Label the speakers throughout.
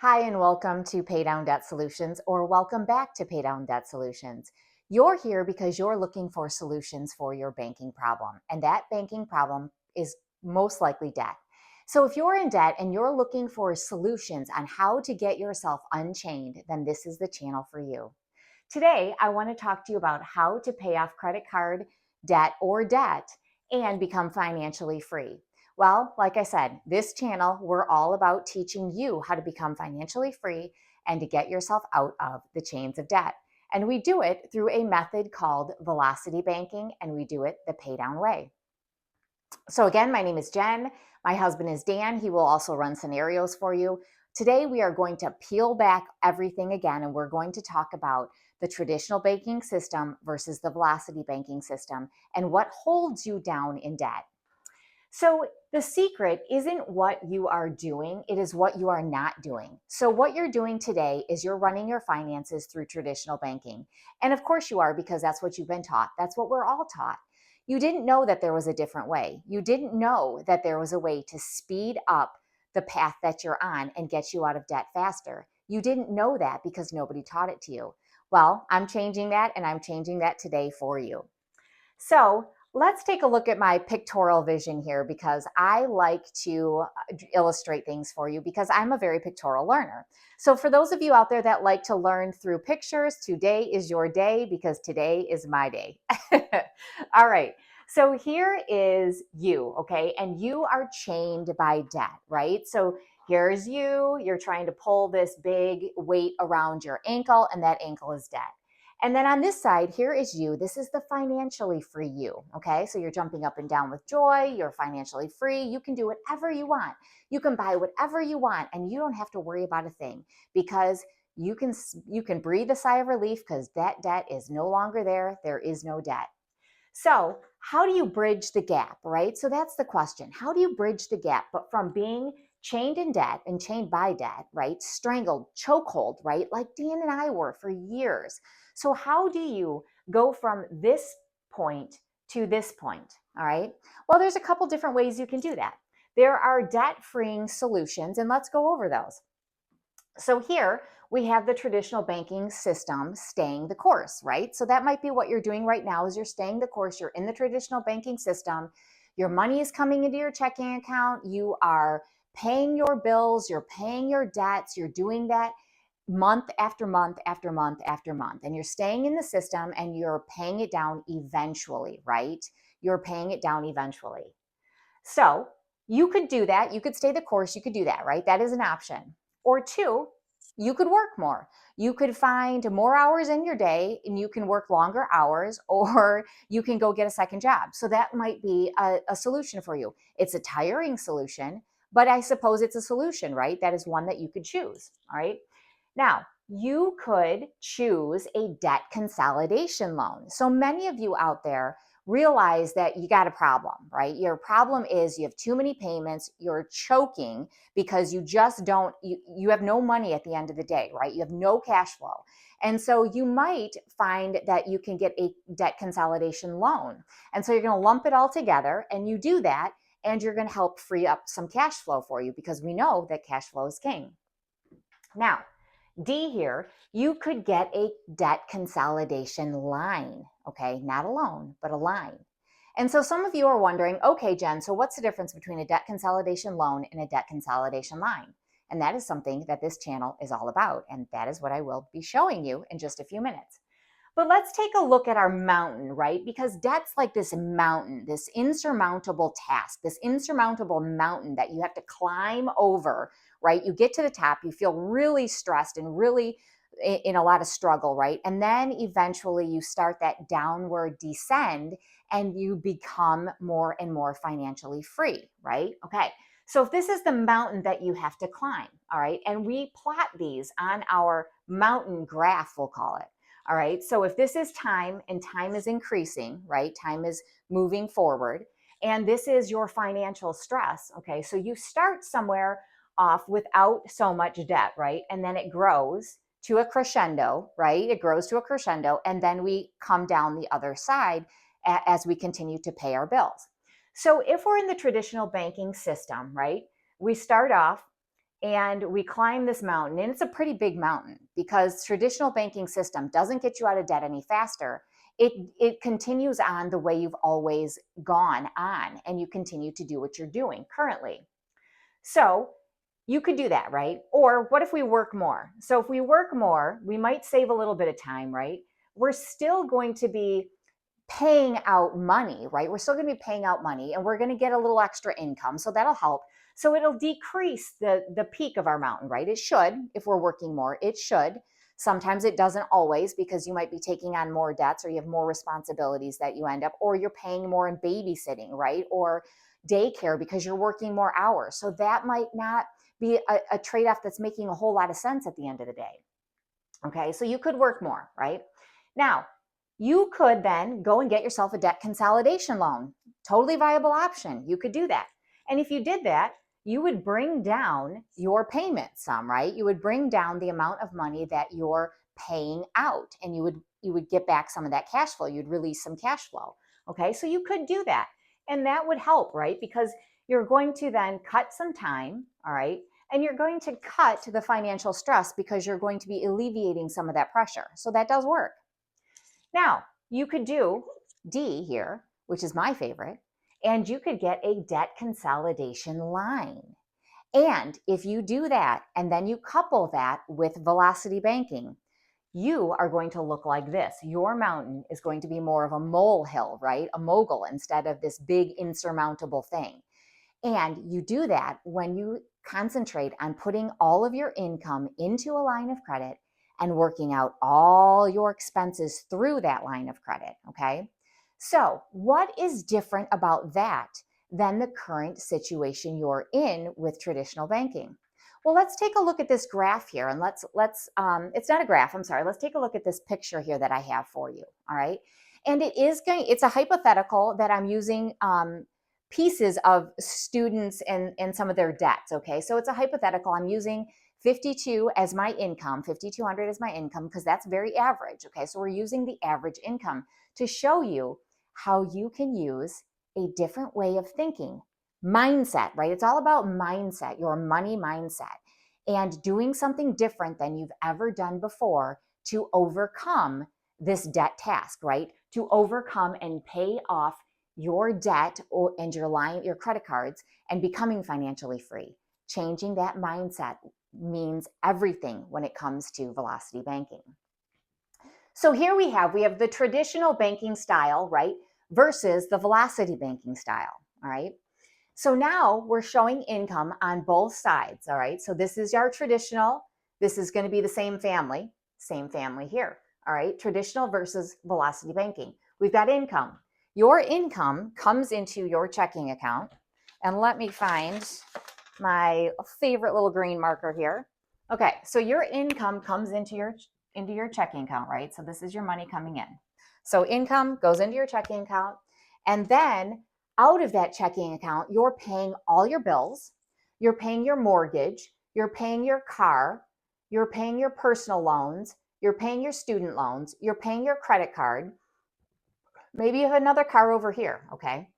Speaker 1: Hi, and welcome to Pay Down Debt Solutions, or welcome back to Pay Down Debt Solutions. You're here because you're looking for solutions for your banking problem, and that banking problem is most likely debt. So, if you're in debt and you're looking for solutions on how to get yourself unchained, then this is the channel for you. Today, I want to talk to you about how to pay off credit card debt or debt and become financially free. Well, like I said, this channel, we're all about teaching you how to become financially free and to get yourself out of the chains of debt. And we do it through a method called velocity banking, and we do it the pay down way. So, again, my name is Jen. My husband is Dan. He will also run scenarios for you. Today, we are going to peel back everything again, and we're going to talk about the traditional banking system versus the velocity banking system and what holds you down in debt. So, the secret isn't what you are doing, it is what you are not doing. So, what you're doing today is you're running your finances through traditional banking. And of course, you are because that's what you've been taught. That's what we're all taught. You didn't know that there was a different way. You didn't know that there was a way to speed up the path that you're on and get you out of debt faster. You didn't know that because nobody taught it to you. Well, I'm changing that, and I'm changing that today for you. So let's take a look at my pictorial vision here because I like to illustrate things for you because I'm a very pictorial learner. So for those of you out there that like to learn through pictures, today is your day because today is my day. All right. So here is you, okay? And you are chained by debt, right? So here's you. You're trying to pull this big weight around your ankle, and that ankle is debt. And then on this side, here is you. This is the financially free you. Okay. So you're jumping up and down with joy. You're financially free. You can do whatever you want. You can buy whatever you want, and you don't have to worry about a thing because you can breathe a sigh of relief because that debt is no longer there. There is no debt. So, how do you bridge the gap, right? So that's the question. How do you bridge the gap, but from being chained in debt and chained by debt, right? Strangled, chokehold, right? Like Dan and I were for years. So, how do you go from this point to this point? All right. Well, there's a couple different ways you can do that. There are debt freeing solutions, and let's go over those. So here we have the traditional banking system staying the course, right? So that might be what you're doing right now is you're staying the course. You're in the traditional banking system. Your money is coming into your checking account. You are paying your bills. You're paying your debts. You're doing that month after month after month after month. And you're staying in the system and you're paying it down eventually, right? You're paying it down eventually. So you could do that. You could stay the course. You could do that, right? That is an option. Or two, you could work more. You could find more hours in your day and you can work longer hours, or you can go get a second job. So that might be a solution for you. It's a tiring solution, but I suppose it's a solution, right? That is one that you could choose. All right. Now, you could choose a debt consolidation loan. So many of you out there realize that you got a problem, right? Your problem is you have too many payments, you're choking because you just don't, you have no money at the end of the day, right? You have no cash flow. And so you might find that you can get a debt consolidation loan. And so you're going to lump it all together and you do that, and you're going to help free up some cash flow for you because we know that cash flow is king. Now, D here, you could get a debt consolidation line, okay? Not a loan, but a line. And so some of you are wondering, okay, Jen, so what's the difference between a debt consolidation loan and a debt consolidation line? And that is something that this channel is all about. And that is what I will be showing you in just a few minutes. But let's take a look at our mountain, right? Because debt's like this mountain, this insurmountable task, this insurmountable mountain that you have to climb over, right? You get to the top, you feel really stressed and really in a lot of struggle, right? And then eventually you start that downward descend and you become more and more financially free, right? Okay. So if this is the mountain that you have to climb, all right, and we plot these on our mountain graph, we'll call it. All right. So if this is time and time is increasing, right? Time is moving forward. And this is your financial stress. Okay. So you start somewhere off without so much debt, right? And then it grows to a crescendo, right? It grows to a crescendo. And then we come down the other side as we continue to pay our bills. So if we're in the traditional banking system, right? We start off and we climb this mountain, and it's a pretty big mountain because traditional banking system doesn't get you out of debt any faster. It continues on the way you've always gone on, and you continue to do what you're doing currently. So you could do that, right? Or what if we work more? So if we work more, we might save a little bit of time, right? We're still going to be paying out money, right? We're still going to be paying out money, and we're going to get a little extra income. So that'll help. So it'll decrease the peak of our mountain, right? It should. If we're working more, it should. Sometimes it doesn't always, because you might be taking on more debts, or you have more responsibilities that you end up, or you're paying more in babysitting, right? Or daycare because you're working more hours. So that might not be a trade-off that's making a whole lot of sense at the end of the day. Okay, so you could work more, right? Now, you could then go and get yourself a debt consolidation loan. Totally viable option. You could do that. And if you did that, you would bring down your payment some, right? You would bring down the amount of money that you're paying out, and you would get back some of that cash flow. You'd release some cash flow. Okay, so you could do that. And that would help, right? Because you're going to then cut some time, all right? And you're going to cut the financial stress because you're going to be alleviating some of that pressure. So that does work. Now, you could do D here, which is my favorite, and you could get a debt consolidation line. And if you do that, and then you couple that with velocity banking, you are going to look like this. Your mountain is going to be more of a molehill, right? A mogul instead of this big insurmountable thing. And you do that when you concentrate on putting all of your income into a line of credit and working out all your expenses through that line of credit, okay? So what is different about that than the current situation you're in with traditional banking? Well, let's take a look at this graph here, and let's it's not a graph, I'm sorry. Let's take a look at this picture here that I have for you, all right? And it's a hypothetical that I'm using pieces of students and some of their debts, okay? So it's a hypothetical. I'm using 52 as my income, 5,200 as my income, because that's very average, okay? So we're using the average income to show you how you can use a different way of thinking. Mindset, right? It's all about mindset, your money mindset, and doing something different than you've ever done before to overcome this debt task, right? To overcome and pay off your debt and your credit cards and becoming financially free. Changing that mindset means everything when it comes to velocity banking. So here we have the traditional banking style, right, versus the velocity banking style, all right? So now we're showing income on both sides, all right? So this is our traditional. This is going to be the same family here, all right? Traditional versus velocity banking. We've got income. Your income comes into your checking account. And let me find my favorite little green marker here. Okay, so your income comes into your checking account, right? So this is your money coming in. So income goes into your checking account, and then out of that checking account, you're paying all your bills, you're paying your mortgage, you're paying your car, you're paying your personal loans, you're paying your student loans, you're paying your credit card. Maybe you have another car over here, okay?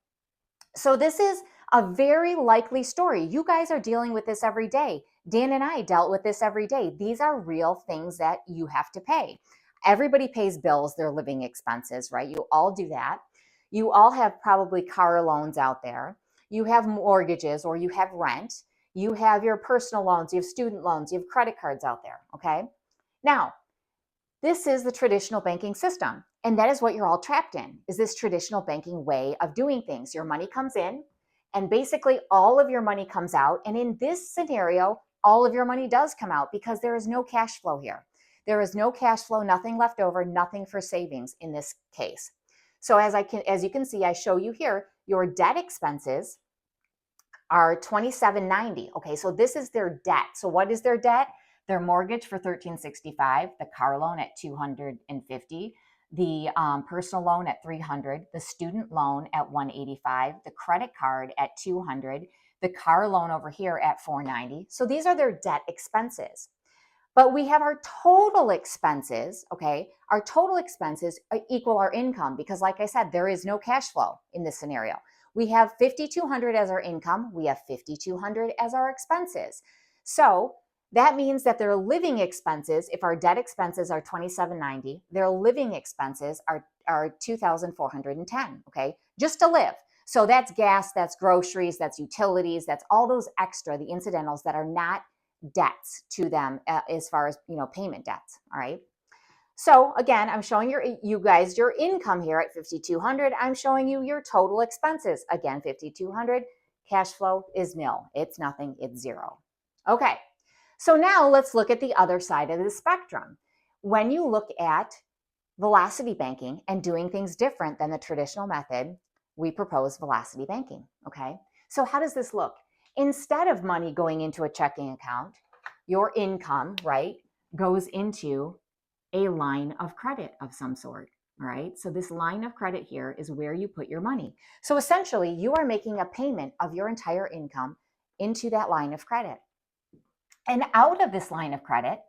Speaker 1: So this is a very likely story. You guys are dealing with this every day. Dan and I dealt with this every day. These are real things that you have to pay. Everybody pays bills, their living expenses, right? You all do that. You all have probably car loans out there. You have mortgages, or you have rent. You have your personal loans, you have student loans, you have credit cards out there, okay? Now, this is the traditional banking system. And that is what you're all trapped in, is this traditional banking way of doing things. Your money comes in, and basically all of your money comes out. And in this scenario, all of your money does come out because there is no cash flow here. There is no cash flow, nothing left over, nothing for savings in this case. So as you can see, I show you here, your debt expenses are $2,790. Okay, so this is their debt. So what is their debt? Their mortgage for $1,365, the car loan at $250, the personal loan at $300, the student loan at $185, the credit card at $200, the car loan over here at $490. So these are their debt expenses. But we have our total expenses, okay? Our total expenses equal our income because, like I said, there is no cash flow in this scenario. We have $5,200 as our income. We have $5,200 as our expenses. So that means that their living expenses, if our debt expenses are $2,790, their living expenses are $2,410, okay, just to live. So that's gas, that's groceries, that's utilities, that's all those extra, the incidentals that are not debts to them as far as, payment debts, all right? So again, I'm showing you guys your income here at 5,200. I'm showing you your total expenses. Again, 5,200. Cash flow is nil. It's nothing. It's zero. Okay. So now let's look at the other side of the spectrum. When you look at velocity banking and doing things different than the traditional method, we propose velocity banking. Okay. So how does this look? Instead of money going into a checking account, your income, right, goes into a line of credit of some sort. All right. So this line of credit here is where you put your money. So essentially, you are making a payment of your entire income into that line of credit. And out of this line of credit,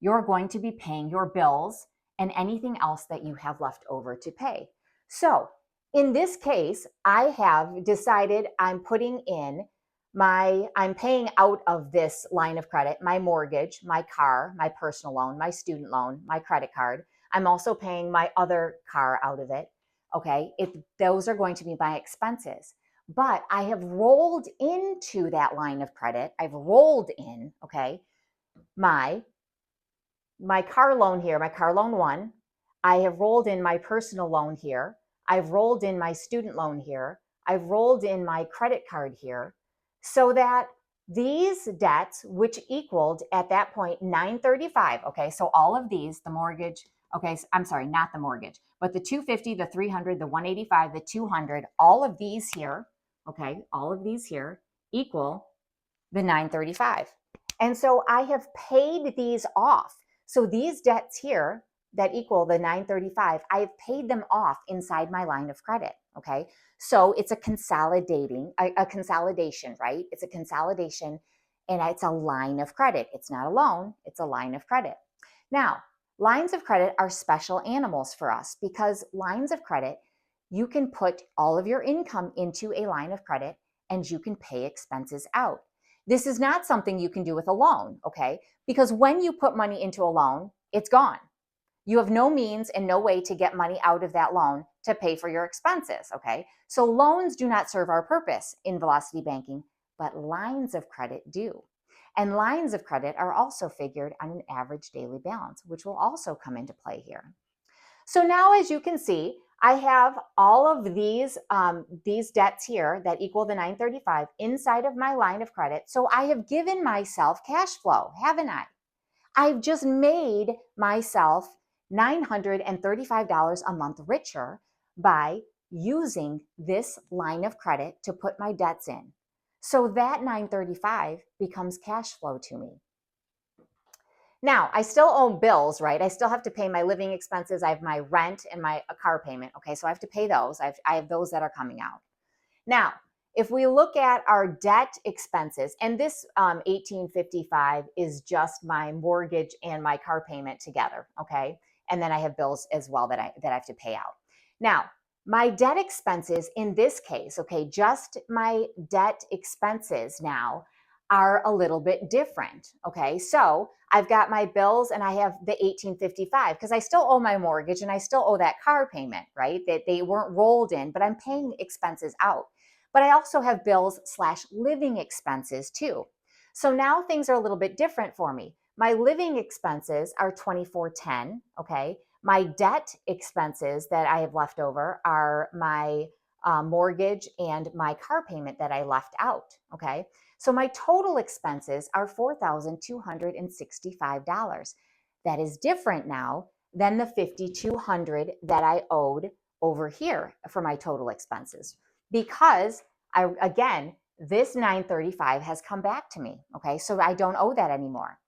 Speaker 1: you're going to be paying your bills and anything else that you have left over to pay. So in this case, I have decided I'm paying out of this line of credit, my mortgage, my car, my personal loan, my student loan, my credit card. I'm also paying my other car out of it. Okay. Those are going to be my expenses. But I have rolled into that line of credit. I've rolled in, okay, my car loan here, my car loan one. I have rolled in my personal loan here. I've rolled in my student loan here. I've rolled in my credit card here, so that these debts, which equaled at that point 935, okay, so all of these, the mortgage, okay, I'm sorry, not the mortgage, but the 250, the 300, the 185, the 200, all of these here, okay, all of these here equal the 935. And so I have paid these off. So these debts here that equal the 935, I have paid them off inside my line of credit. Okay. So it's a consolidation, right? It's a consolidation and it's a line of credit. It's not a loan, it's a line of credit. Now, lines of credit are special animals for us because lines of credit, you can put all of your income into a line of credit and you can pay expenses out. This is not something you can do with a loan, okay? Because when you put money into a loan, it's gone. You have no means and no way to get money out of that loan to pay for your expenses, okay? So loans do not serve our purpose in velocity banking, but lines of credit do. And lines of credit are also figured on an average daily balance, which will also come into play here. So now, as you can see, I have all of these debts here that equal the 935 inside of my line of credit. So I have given myself cash flow, haven't I? I've just made myself $935 a month richer by using this line of credit to put my debts in. So that 935 becomes cash flow to me. Now, I still owe bills, right? I still have to pay my living expenses. I have my rent and my car payment. Okay, so I have to pay those. I have those that are coming out. Now, if we look at our debt expenses, and this 1855 is just my mortgage and my car payment together, okay? And then I have bills as well that I have to pay out. Now, my debt expenses in this case, okay, just my debt expenses now are a little bit different, okay? So I've got my bills and I have the 1855 because I still owe my mortgage and I still owe that car payment, right? That they weren't rolled in, but I'm paying expenses out. But I also have bills/living expenses too. So now things are a little bit different for me. My living expenses are 2410, okay? My debt expenses that I have left over are my mortgage and my car payment that I left out, okay? So my total expenses are $4,265. That is different now than the $5,200 that I owed over here for my total expenses because this 935 has come back to me. Okay, so I don't owe that anymore.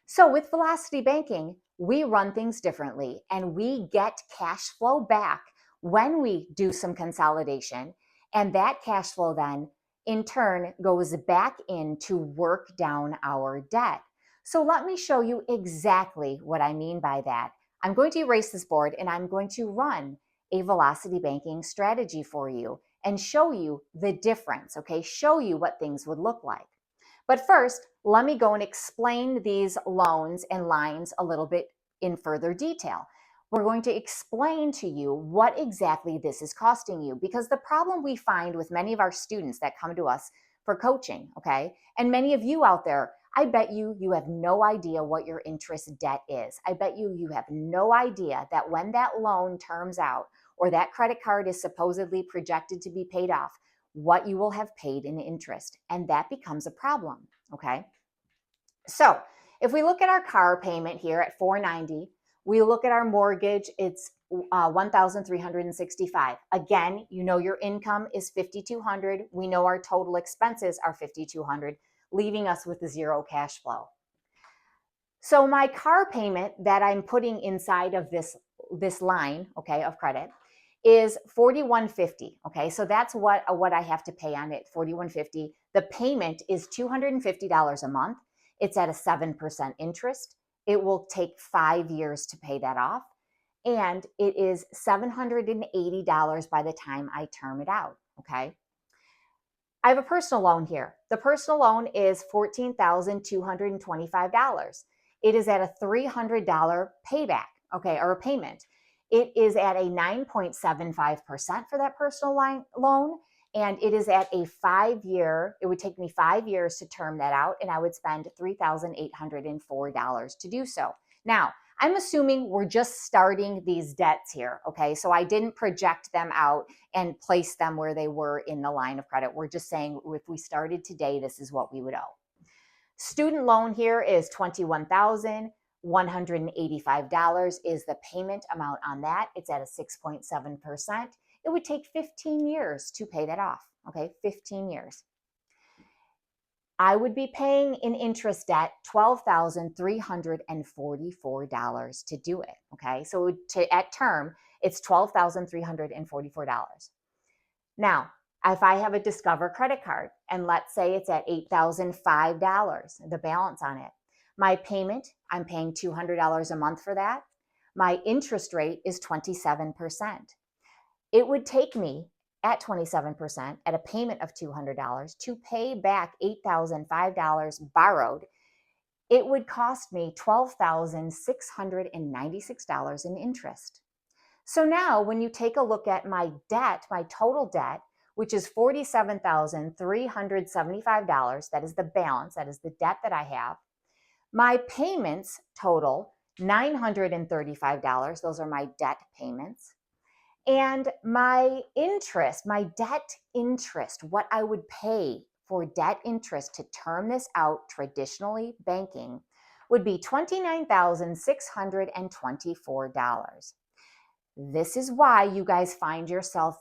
Speaker 1: So with velocity banking, we run things differently and we get cash flow back when we do some consolidation. And that cash flow then in turn goes back in to work down our debt. So let me show you exactly what I mean by that. I'm going to erase this board and I'm going to run a velocity banking strategy for you and show you the difference, okay? Show you what things would look like. But first, let me go and explain these loans and lines a little bit in further detail. We're going to explain to you what exactly this is costing you, because the problem we find with many of our students that come to us for coaching, okay, and many of you out there, I bet you have no idea what your interest debt is. I bet you have no idea that when that loan terms out or that credit card is supposedly projected to be paid off, what you will have paid in interest. And that becomes a problem, okay? So if we look at our car payment here at $490, we look at our mortgage, it's $1,365. Again, you know your income is $5,200. We know our total expenses are $5,200, leaving us with zero cash flow. So my car payment that I'm putting inside of this line, okay, of credit is $4,150. Okay, so that's what I have to pay on it, $4,150. The payment is $250 a month. It's at a 7% interest. It will take 5 years to pay that off. And it is $780 by the time I term it out. Okay. I have a personal loan here. The personal loan is $14,225. It is at a $300 payback, okay, or a payment. It is at a 9.75% for that personal loan, and it is at a 5-year, it would take me 5 years to term that out, and I would spend $3,804 to do so. Now, I'm assuming we're just starting these debts here, okay? So I didn't project them out and place them where they were in the line of credit. We're just saying if we started today, this is what we would owe. Student loan here is $21,185 is the payment amount on that. It's at a 6.7%. It would take 15 years to pay that off, okay? 15 years. I would be paying in interest debt $12,344 to do it, okay? So at term, it's $12,344. Now, if I have a Discover credit card, and let's say it's at $8,005, the balance on it, my payment, I'm paying $200 a month for that. My interest rate is 27%. It would take me at 27% at a payment of $200 to pay back $8,005 borrowed. It would cost me $12,696 in interest. So now when you take a look at my debt, my total debt, which is $47,375, that is the balance, that is the debt that I have. My payments total $935, those are my debt payments. And my interest, my debt interest, what I would pay for debt interest to term this out traditionally banking would be $29,624. This is why you guys find yourself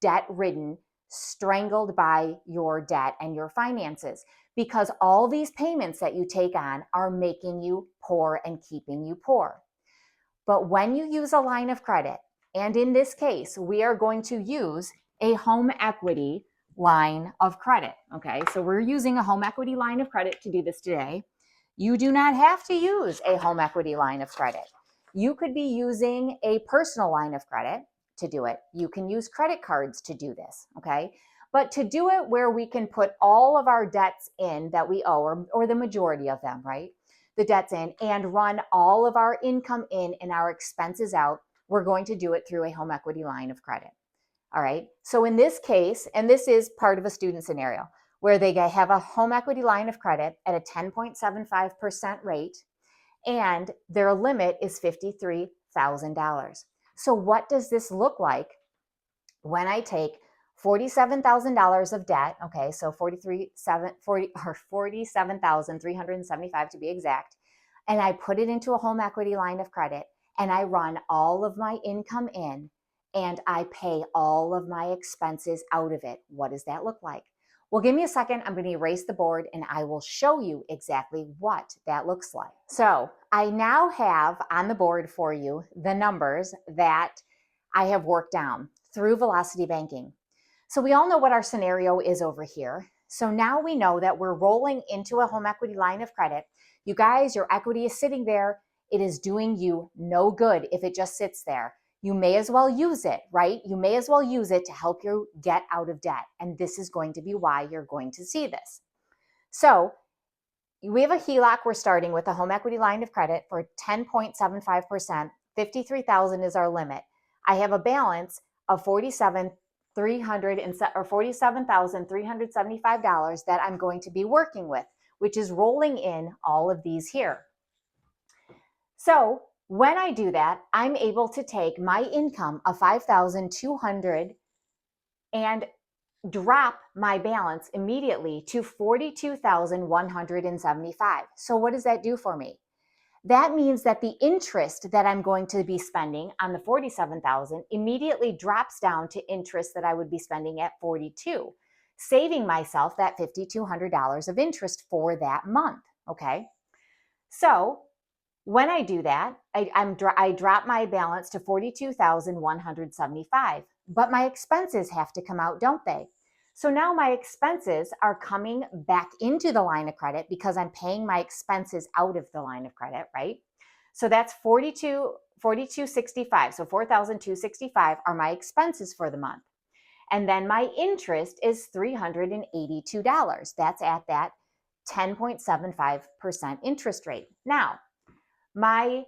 Speaker 1: debt-ridden, strangled by your debt and your finances, because all these payments that you take on are making you poor and keeping you poor. But when you use a line of credit, and in this case, we are going to use a home equity line of credit, okay? So we're using a home equity line of credit to do this today. You do not have to use a home equity line of credit. You could be using a personal line of credit to do it. You can use credit cards to do this, okay? But to do it where we can put all of our debts in that we owe, or the majority of them, right? The debts in, and run all of our income in and our expenses out, we're going to do it through a home equity line of credit. All right. So in this case, and this is part of a student scenario where they have a home equity line of credit at a 10.75% rate, and their limit is $53,000. So what does this look like when I take $47,000 of debt, okay, so $47,375 to be exact, and I put it into a home equity line of credit, and I run all of my income in, and I pay all of my expenses out of it. What does that look like? Well, give me a second. I'm going to erase the board, and I will show you exactly what that looks like. So I now have on the board for you the numbers that I have worked down through Velocity Banking. So we all know what our scenario is over here. So now we know that we're rolling into a home equity line of credit. You guys, your equity is sitting there. It is doing you no good if it just sits there. You may as well use it, right? You may as well use it to help you get out of debt. And this is going to be why you're going to see this. So we have a HELOC. We're starting with a home equity line of credit for 10.75%. 53,000 is our limit. I have a balance of $47,375 that I'm going to be working with, which is rolling in all of these here. So when I do that, I'm able to take my income of $5,200 and drop my balance immediately to $42,175. So what does that do for me? That means that the interest that I'm going to be spending on the $47,000 immediately drops down to interest that I would be spending at $42,000, saving myself that $5,200 of interest for that month. Okay. So when I do that, I drop my balance to $42,175, but my expenses have to come out, don't they? So now my expenses are coming back into the line of credit because I'm paying my expenses out of the line of credit, right? So that's $42,265. So $4,265 are my expenses for the month. And then my interest is $382. That's at that 10.75% interest rate. Now, my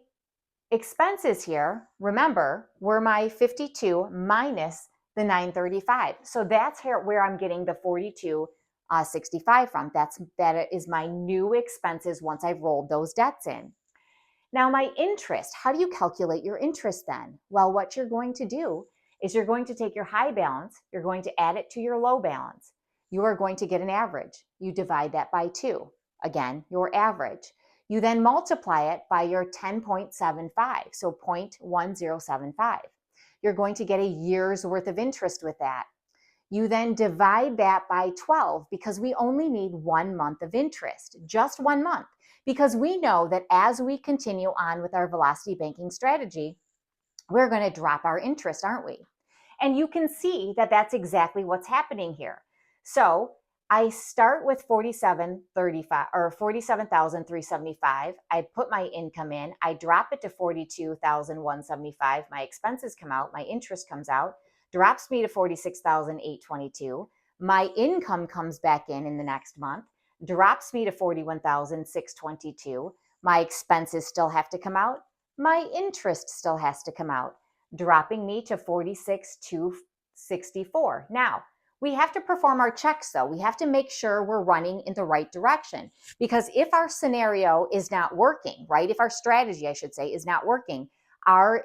Speaker 1: expenses here, remember, were my 52 minus the 935. So that's where I'm getting the 4265 from. That is my new expenses once I've rolled those debts in. Now my interest, how do you calculate your interest then? Well, what you're going to do is you're going to take your high balance, you're going to add it to your low balance. You are going to get an average. You divide that by 2. Again, your average. You then multiply it by your 10.75, so 0.1075. You're going to get a year's worth of interest with that. You then divide that by 12 because we only need 1 month of interest, just 1 month, because we know that as we continue on with our velocity banking strategy, we're going to drop our interest, aren't we? And you can see that that's exactly what's happening here. So I start with $47,375. I put my income in. I drop it to $42,175. My expenses come out. My interest comes out. Drops me to $46,822. My income comes back in the next month. Drops me to $41,622. My expenses still have to come out. My interest still has to come out, dropping me to $46,264. Now, we have to perform our checks though. We have to make sure we're running in the right direction, because if our scenario is not working, right? If our strategy, I should say, is not working, our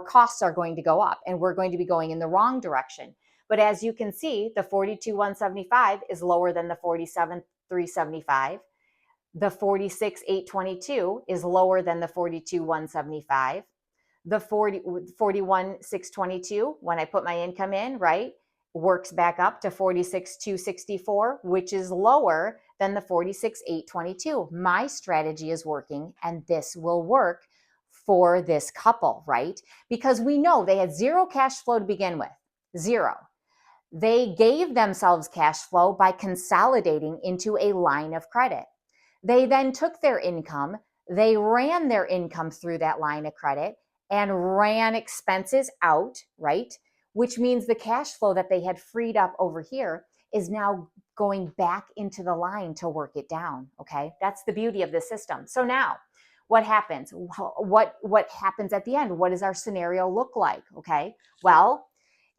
Speaker 1: costs are going to go up and we're going to be going in the wrong direction. But as you can see, the $42,175 is lower than the $47,375. The $46,822 is lower than the $42,175. The $41,622, when I put my income in, right, works back up to $46,264, which is lower than the $46,822. My strategy is working, and this will work for this couple, right? Because we know they had zero cash flow to begin with, zero. They gave themselves cash flow by consolidating into a line of credit. They then took their income, they ran their income through that line of credit and ran expenses out, right? Which means the cash flow that they had freed up over here is now going back into the line to work it down, okay? That's the beauty of the system. So now, what happens? What happens at the end? What does our scenario look like, okay? Well,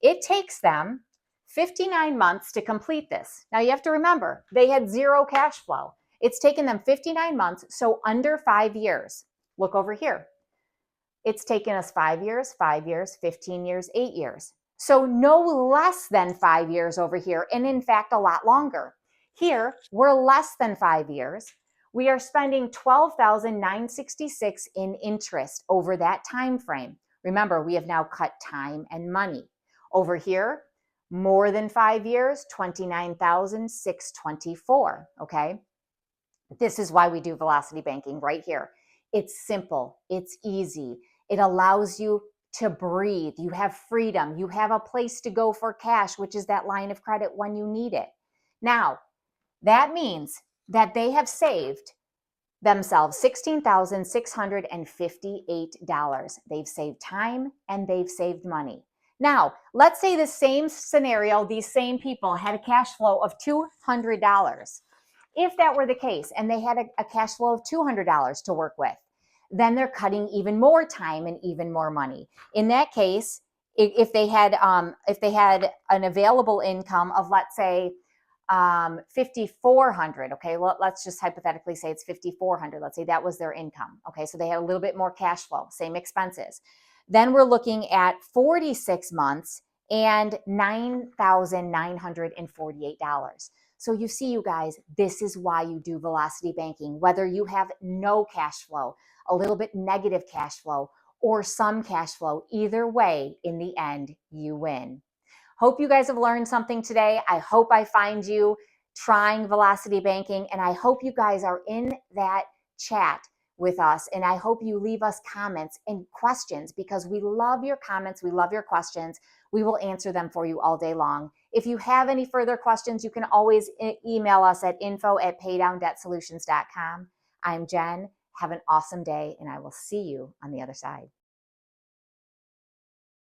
Speaker 1: it takes them 59 months to complete this. Now you have to remember, they had zero cash flow. It's taken them 59 months, so under 5 years. Look over here. It's taken us 5 years, 5 years, 15 years, 8 years. So no less than 5 years over here, and in fact, a lot longer. Here, we're less than 5 years. We are spending $12,966 in interest over that time frame. Remember, we have now cut time and money. Over here, more than 5 years, $29,624, okay? This is why we do velocity banking right here. It's simple. It's easy. It allows you to breathe. You have freedom. You have a place to go for cash, which is that line of credit when you need it. Now, that means that they have saved themselves $16,658. They've saved time and they've saved money. Now, let's say the same scenario, these same people had a cash flow of $200. If that were the case and they had a cash flow of $200 to work with, then they're cutting even more time and even more money. In that case, if they had an available income of, let's say, 5,400. Okay, well, let's just hypothetically say it's 5,400. Let's say that was their income. Okay, so they had a little bit more cash flow, same expenses. Then we're looking at 46 months and $9,948. So you see, you guys, this is why you do velocity banking. Whether you have no cash flow, a little bit negative cash flow, or some cash flow, either way, in the end, you win. Hope you guys have learned something today. I hope I find you trying velocity banking, and I hope you guys are in that chat with us, and I hope you leave us comments and questions, because we love your comments. We love your questions. We will answer them for you all day long. If you have any further questions, you can always email us at info@paydowndebtsolutions.com. I'm Jen. Have an awesome day, and I will see you on the other side.